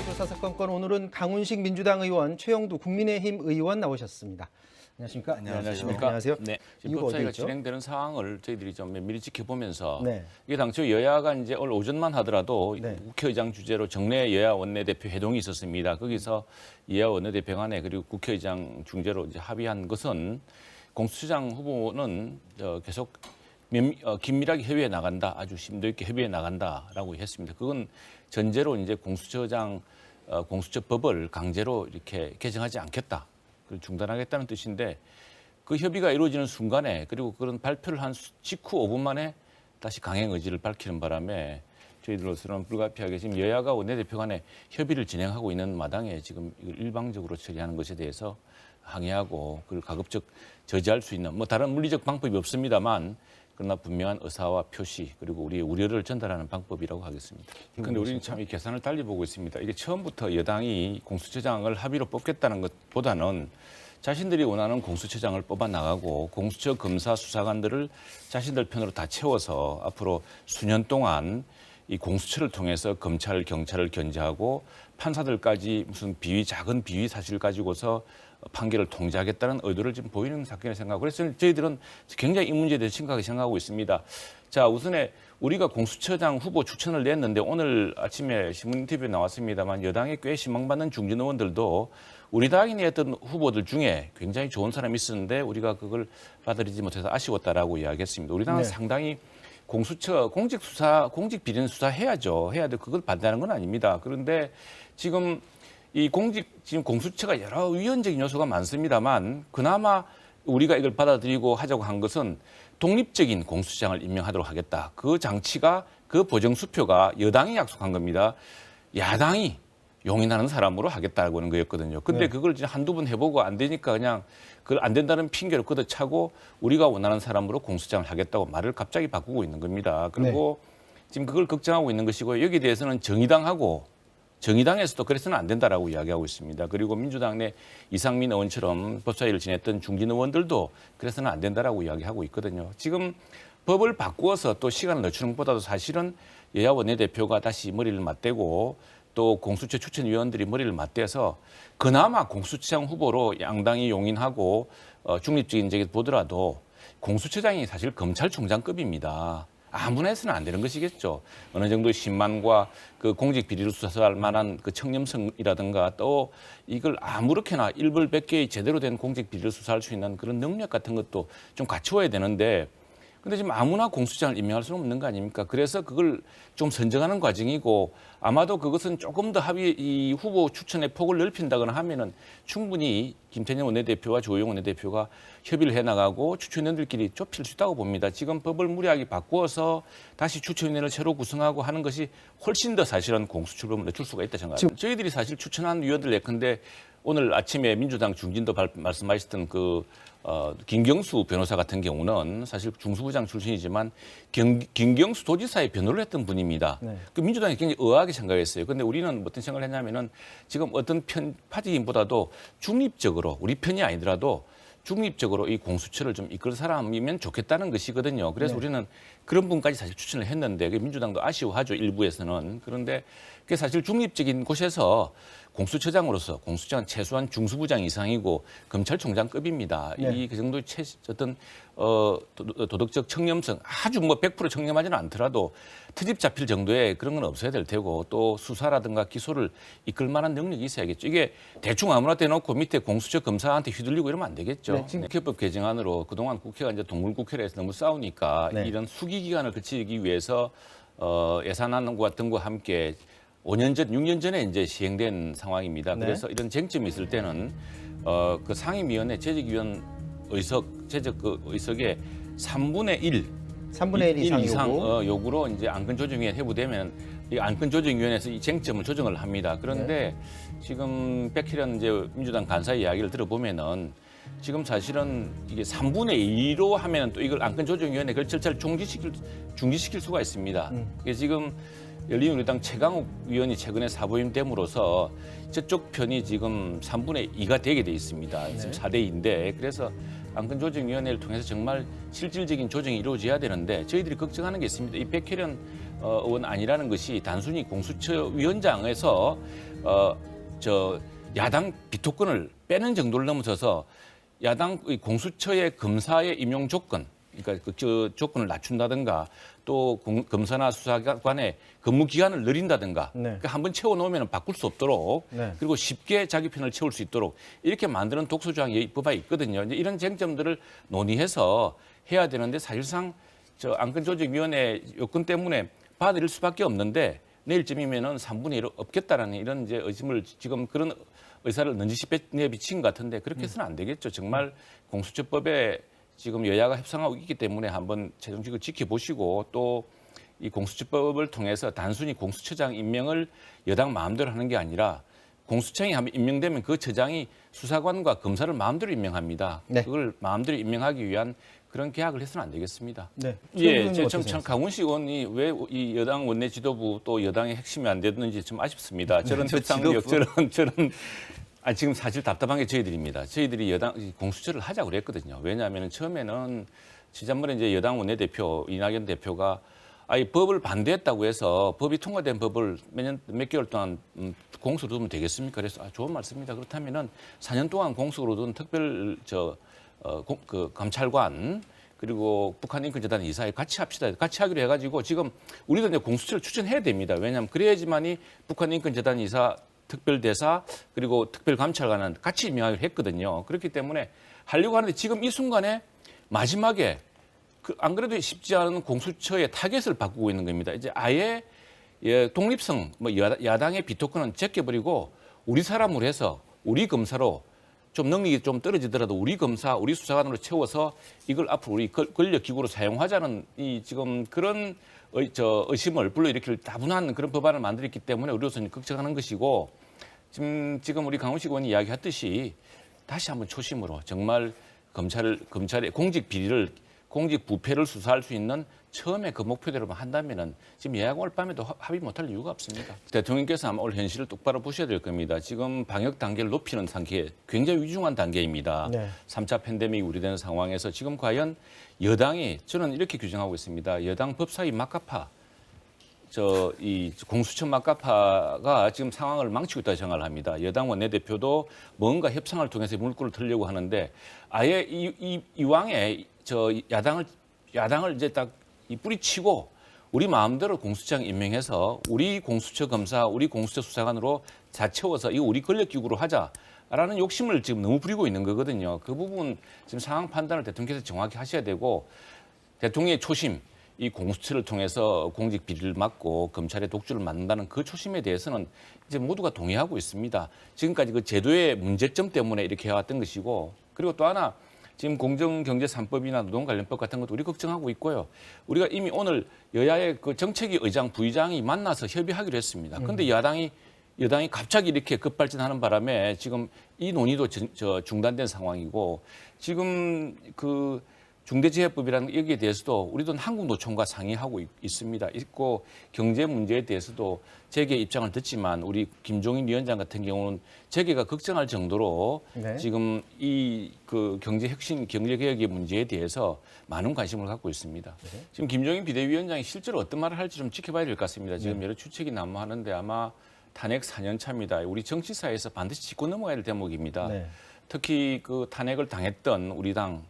여론조사 사건건 오늘은 강훈식 민주당 의원, 최영두 국민의힘 의원 나오셨습니다. 안녕하십니까? 안녕하십니까? 안녕하세요. 네. 지금 이거 법사위가 어디였죠? 진행되는 상황을 저희들이 좀 면밀히 지켜보면서 네. 이게 당초 여야가 이제 오늘 오전만 하더라도 네. 국회의장 주재로 정례 여야 원내대표 회동이 있었습니다. 거기서 여야 원내대표 간에 그리고 국회의장 중재로 이제 합의한 것은 공수처장 후보는 계속 긴밀하게 협의해 나간다, 아주 심도 있게 협의해 나간다라고 했습니다. 그건 전제로 이제 공수처법을 강제로 이렇게 개정하지 않겠다, 그걸 중단하겠다는 뜻인데 그 협의가 이루어지는 순간에 그리고 그런 발표를 한 직후 5분 만에 다시 강행 의지를 밝히는 바람에 저희들로서는 불가피하게 지금 여야가 원내대표 간에 협의를 진행하고 있는 마당에 지금 이걸 일방적으로 처리하는 것에 대해서 항의하고 그걸 가급적 저지할 수 있는 다른 물리적 방법이 없습니다만 그러나 분명한 의사와 표시 그리고 우리의 우려를 전달하는 방법이라고 하겠습니다. 그런데 우리는 참 이 계산을 달리 보고 있습니다. 이게 처음부터 여당이 공수처장을 합의로 뽑겠다는 것보다는 자신들이 원하는 공수처장을 뽑아 나가고 공수처 검사 수사관들을 자신들 편으로 다 채워서 앞으로 수년 동안 이 공수처를 통해서 검찰, 경찰을 견제하고 판사들까지 무슨 작은 비위 사실을 가지고서 판결을 통제하겠다는 의도를 지금 보이는 사건이라고 생각하고 그래서 저희들은 굉장히 이 문제에 대해서 심각하게 생각하고 있습니다. 자, 우선에 우리가 공수처장 후보 추천을 냈는데 오늘 아침에 신문 인터뷰에 나왔습니다만 여당에 꽤 희망받는 중진 의원들도 우리 당이 냈던 후보들 중에 굉장히 좋은 사람이 있었는데 우리가 그걸 받아들이지 못해서 아쉬웠다라고 이야기했습니다. 우리 당은 상당히 공수처, 공직 비리는 수사해야죠. 해야 돼. 그걸 반대하는 건 아닙니다. 그런데 지금 지금 공수처가 여러 위헌적인 요소가 많습니다만 그나마 우리가 이걸 받아들이고 하자고 한 것은 독립적인 공수처장을 임명하도록 하겠다. 그 장치가, 그 보정수표가 여당이 약속한 겁니다. 야당이 용인하는 사람으로 하겠다고 하는 거였거든요. 근데 그걸 이제 한두 번 해보고 안 되니까 그냥 그걸 안 된다는 핑계로 걷어차고 우리가 원하는 사람으로 공수처장을 하겠다고 말을 갑자기 바꾸고 있는 겁니다. 그리고 지금 그걸 걱정하고 있는 것이고요. 여기에 대해서는 정의당에서도 그래서는 안 된다라고 이야기하고 있습니다. 그리고 민주당 내 이상민 의원처럼 법사위를 지냈던 중진 의원들도 그래서는 안 된다라고 이야기하고 있거든요. 지금 법을 바꾸어서 또 시간을 늦추는 것보다도 사실은 여야 원내대표가 다시 머리를 맞대고 또 공수처 추천위원들이 머리를 맞대서 그나마 공수처장 후보로 양당이 용인하고 중립적인 적에 보더라도 공수처장이 사실 검찰총장급입니다. 아무나 해서는 안 되는 것이겠죠. 어느 정도 신만과 그 공직 비리를 수사할 만한 그 청렴성이라든가 또 이걸 아무렇게나 일벌백계의 제대로 된 공직 비리를 수사할 수 있는 그런 능력 같은 것도 좀 갖추어야 되는데 근데 지금 아무나 공수처장을 임명할 수는 없는 거 아닙니까? 그래서 그걸 좀 선정하는 과정이고 아마도 그것은 조금 더 이 후보 추천의 폭을 넓힌다거나 하면은 충분히 김태년 원내대표와 조호영 원내대표가 협의를 해나가고 추천위원들끼리 좁힐 수 있다고 봅니다. 지금 법을 무리하게 바꾸어서 다시 추천위원회를 새로 구성하고 하는 것이 훨씬 더 사실은 공수처법을 늦출 수가 있다 생각합니다. 저희들이 사실 추천한 위원들 예컨대 오늘 아침에 민주당 중진도 말씀하셨던 김경수 변호사 같은 경우는 사실 중수부장 출신이지만 김경수 도지사의 변호를 했던 분입니다. 그 민주당이 굉장히 의아하게 생각했어요. 그런데 우리는 어떤 생각을 했냐면은 지금 어떤 파티보다도 중립적으로 우리 편이 아니더라도 중립적으로 이 공수처를 좀 이끌 사람이면 좋겠다는 것이거든요. 그래서 우리는 그런 분까지 사실 추천을 했는데 민주당도 아쉬워하죠, 일부에서는. 그런데 그게 사실 중립적인 곳에서 공수처장으로서 공수처장은 최소한 중수부장 이상이고 검찰총장급입니다. 그 정도의 어떤 도덕적 청렴성 아주 100% 청렴하지는 않더라도 트집 잡힐 정도의 그런 건 없어야 될 테고 또 수사라든가 기소를 이끌 만한 능력이 있어야겠죠. 이게 대충 아무나 대놓고 밑에 공수처 검사한테 휘둘리고 이러면 안 되겠죠. 국회법 개정안으로 그동안 국회가 이제 동물국회라 해서 너무 싸우니까 이런 수기 기간을 거치기 위해서 예산안과 등과 함께 5년 전, 6년 전에 이제 시행된 상황입니다. 그래서 이런 쟁점이 있을 때는 그 상임위원회 제적 의석의 3분의 1 이상 요구로 이제 안건조정위원회 회부되면 이 안건조정위원회에서 이 쟁점을 조정을 합니다. 그런데 지금 백희련 이제 민주당 간사 이야기를 들어보면은 지금 사실은 이게 3분의 2로 하면은 또 이걸 안건조정위원회 그 절차를 중지시킬 수가 있습니다. 이게 지금 열린우리당 최강욱 위원이 최근에 사보임됨으로써 저쪽 편이 지금 3분의 2가 되게 돼 있습니다. 지금 4대 2인데 그래서 안건조정위원회를 통해서 정말 실질적인 조정이 이루어져야 되는데 저희들이 걱정하는 게 있습니다. 이 백혜련 의원 아니라는 것이 단순히 공수처위원장에서 저 야당 비토권을 빼는 정도를 넘어서서 야당 공수처의 검사의 임용 조건, 그러니까 그 조건을 낮춘다든가 또 검사나 수사관의 근무 기간을 늘린다든가 네. 그러니까 한번 채워놓으면 바꿀 수 없도록 네. 그리고 쉽게 자기 편을 채울 수 있도록 이렇게 만드는 독소조항이 법에 있거든요. 이제 이런 쟁점들을 논의해서 해야 되는데 사실상 저 안건조직위원회 요건 때문에 받아들일 수밖에 없는데 내일쯤이면은 3분의 1 없겠다라는 이런 이제 의심을 지금 그런 의사를 넌지시 내비친 것 같은데 그렇게 해서는 안 되겠죠. 정말 공수처법에 지금 여야가 협상하고 있기 때문에 한번 최종적으로 지켜보시고 또 이 공수처법을 통해서 단순히 공수처장 임명을 여당 마음대로 하는 게 아니라 공수처장이 한번 임명되면 그 처장이 수사관과 검사를 마음대로 임명합니다. 네. 그걸 마음대로 임명하기 위한 그런 계약을 해서는 안 되겠습니다. 네. 예, 참 강훈식 의원이 왜 이 여당 원내 지도부 또 여당의 핵심이 안 됐는지 좀 아쉽습니다. 저런 협상력, 저런 지금 사실 답답한 게 저희들입니다. 저희들이 여당 공수처를 하자고 그랬거든요. 왜냐하면 처음에는 지난번에 이제 여당 원내대표 이낙연 대표가 아이 법을 반대했다고 해서 법이 통과된 법을 몇 개월 동안 공수로 두면 되겠습니까? 그래서 좋은 말씀입니다. 그렇다면은 4년 동안 공수로 둔 특별 그 감찰관 그리고 북한인권재단 이사회 같이 합시다. 같이 하기로 해가지고 지금 우리도 이제 공수처를 추천해야 됩니다. 왜냐하면 그래야지만이 북한인권재단 이사 특별대사 그리고 특별감찰관은 같이 임명하기로 했거든요. 그렇기 때문에 하려고 하는데 지금 이 순간에 마지막에 안 그래도 쉽지 않은 공수처의 타겟을 바꾸고 있는 겁니다. 이제 아예 독립성, 뭐 야당의 비토권은 제껴버리고 우리 사람으로 해서 우리 검사로 좀 능력이 좀 떨어지더라도 우리 검사, 우리 수사관으로 채워서 이걸 앞으로 우리 권력기구로 사용하자는 이 지금 그런 의심을 불러일으킬 다분한 그런 법안을 만들었기 때문에 우리로서는 걱정하는 것이고 지금 우리 강훈식 의원이 이야기했듯이 다시 한번 초심으로 정말 검찰의 공직 비리를 공직 부패를 수사할 수 있는 처음에 그 목표대로만 한다면은 지금 예약 올 밤에도 합의 못할 이유가 없습니다. 대통령께서 아마 올 현실을 똑바로 보셔야 될 겁니다. 지금 방역 단계를 높이는 단계 굉장히 위중한 단계입니다. 네. 3차 팬데믹이 우려되는 상황에서 지금 과연 여당이 저는 이렇게 규정하고 있습니다. 여당 법사위 막가파 이 공수처 막가파가 지금 상황을 망치고 있다고 생각을 합니다. 여당 원내대표도 뭔가 협상을 통해서 물꼬를 틀려고 하는데 아예 이왕에 야당을 이제 딱 이 뿌리치고 우리 마음대로 공수처장 임명해서 우리 공수처 검사, 우리 공수처 수사관으로 다 채워서 이거 우리 권력기구로 하자라는 욕심을 지금 너무 부리고 있는 거거든요. 그 부분 지금 상황 판단을 대통령께서 정확히 하셔야 되고 대통령의 초심, 이 공수처를 통해서 공직 비리를 막고 검찰의 독주를 막는다는 그 초심에 대해서는 이제 모두가 동의하고 있습니다. 지금까지 그 제도의 문제점 때문에 이렇게 해왔던 것이고 그리고 또 하나 지금 공정경제 3법이나 노동관련법 같은 것도 우리 걱정하고 있고요. 우리가 이미 오늘 여야의 그 정책위 의장, 부의장이 만나서 협의하기로 했습니다. 그런데 여당이 갑자기 이렇게 급발진하는 바람에 지금 이 논의도 중단된 상황이고 지금 그 중대재해법이라는 여기에 대해서도 우리도 한국노총과 상의하고 있습니다. 있고 경제 문제에 대해서도 재계 입장을 듣지만 우리 김종인 위원장 같은 경우는 재계가 걱정할 정도로 네. 지금 이 그 경제혁신, 경제개혁의 문제에 대해서 많은 관심을 갖고 있습니다. 네. 지금 김종인 비대위원장이 실제로 어떤 말을 할지 좀 지켜봐야 될 것 같습니다. 지금 여러 추측이 난무하는데 아마 탄핵 4년 차입니다. 우리 정치사에서 반드시 짚고 넘어가야 될 대목입니다. 네. 특히 그 탄핵을 당했던 우리 당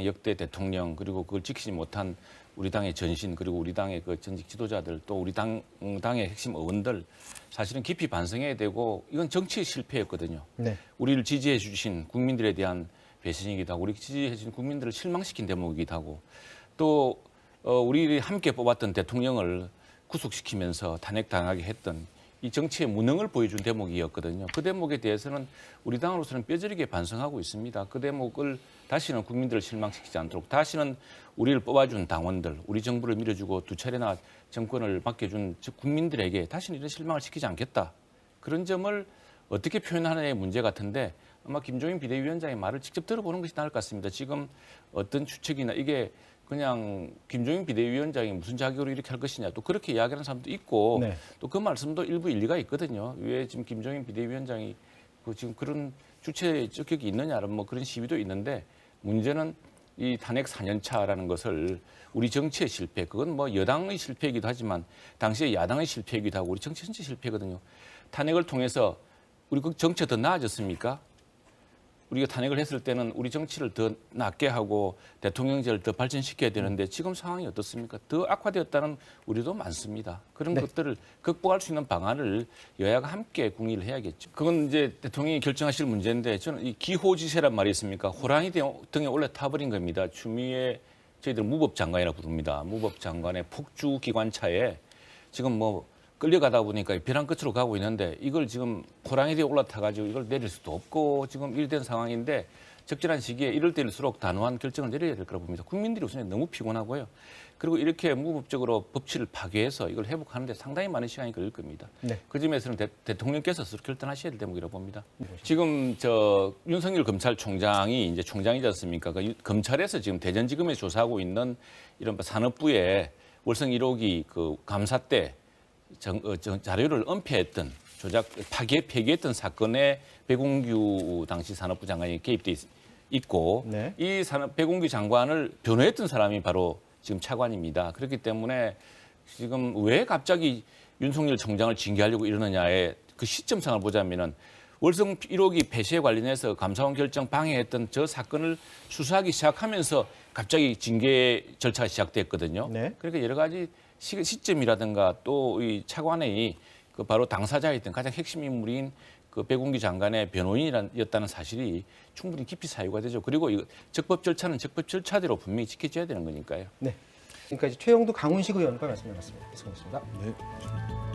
역대 대통령 그리고 그걸 지키지 못한 우리 당의 전신 그리고 우리 당의 그 전직 지도자들 또 우리 당의 핵심 의원들 사실은 깊이 반성해야 되고 이건 정치의 실패였거든요. 네. 우리를 지지해 주신 국민들에 대한 배신이기도 하고 우리 지지해 주신 국민들을 실망시킨 대목이기도 하고 또 우리 함께 뽑았던 대통령을 구속시키면서 탄핵당하게 했던 이 정치의 무능을 보여준 대목이었거든요. 그 대목에 대해서는 우리 당으로서는 뼈저리게 반성하고 있습니다. 그 대목을 다시는 국민들을 실망시키지 않도록 다시는 우리를 뽑아준 당원들, 우리 정부를 밀어주고 두 차례나 정권을 맡겨준 국민들에게 다시는 이런 실망을 시키지 않겠다. 그런 점을 어떻게 표현하느냐의 문제 같은데 아마 김종인 비대위원장의 말을 직접 들어보는 것이 나을 것 같습니다. 지금 어떤 추측이나 이게 그냥 김종인 비대위원장이 무슨 자격으로 이렇게 할 것이냐 또 그렇게 이야기하는 사람도 있고 네. 또 그 말씀도 일부 일리가 있거든요. 왜 지금 김종인 비대위원장이 지금 그런 주체 적격이 있느냐는 뭐 그런 시비도 있는데 문제는 이 탄핵 4년 차라는 것을 우리 정치의 실패, 그건 뭐 여당의 실패이기도 하지만 당시에 야당의 실패이기도 하고 우리 정치 전체 실패거든요. 탄핵을 통해서 우리 그 정치가 더 나아졌습니까? 우리가 탄핵을 했을 때는 우리 정치를 더 낫게 하고 대통령제를 더 발전시켜야 되는데 지금 상황이 어떻습니까? 더 악화되었다는 우리도 많습니다. 그런 네. 것들을 극복할 수 있는 방안을 여야가 함께 궁리를 해야겠죠. 그건 이제 대통령이 결정하실 문제인데 저는 이 기호지세란 말이 있습니까? 호랑이 등에 올라 타버린 겁니다. 추미애 저희들 무법장관이라고 부릅니다. 무법장관의 폭주 기관차에 지금 뭐 끌려가다 보니까 벼랑 끝으로 가고 있는데 이걸 지금 호랑이 뒤에 올라타가지고 이걸 내릴 수도 없고 지금 이런 상황인데 적절한 시기에 이럴 때일수록 단호한 결정을 내려야 될 거라고 봅니다. 국민들이 우선 너무 피곤하고요. 그리고 이렇게 무법적으로 법치를 파괴해서 이걸 회복하는데 상당히 많은 시간이 걸릴 겁니다. 네. 그 점에서는 대통령께서 스스로 결단하셔야 될 대목이라고 봅니다. 지금 저 윤석열 검찰총장이 이제 총장이지 않습니까? 그 검찰에서 지금 대전지검에 조사하고 있는 이런 산업부의 월성 1호기 그 감사 때 자료를 은폐했던 조작 폐기했던 사건에 배공규 당시 산업부 장관이 개입돼 있고 네. 이 배공규 장관을 변호했던 사람이 바로 지금 차관입니다. 그렇기 때문에 지금 왜 갑자기 윤석열 총장을 징계하려고 이러느냐의 그 시점상을 보자면은 월성 1호기 폐쇄에 관련해서 감사원 결정 방해했던 저 사건을 수사하기 시작하면서 갑자기 징계 절차가 시작됐거든요. 네. 그러니까 여러 가지 시점이라든가 또 이 차관의 그 바로 당사자였던 가장 핵심 인물인 그 배공규 장관의 변호인이었다는 사실이 충분히 깊이 사유가 되죠. 그리고 이 적법 절차는 적법 절차대로 분명히 지켜져야 되는 거니까요. 네. 지금까지 최영두 강훈식 의원과 말씀 나눴습니다. 수고하셨습니다. 네.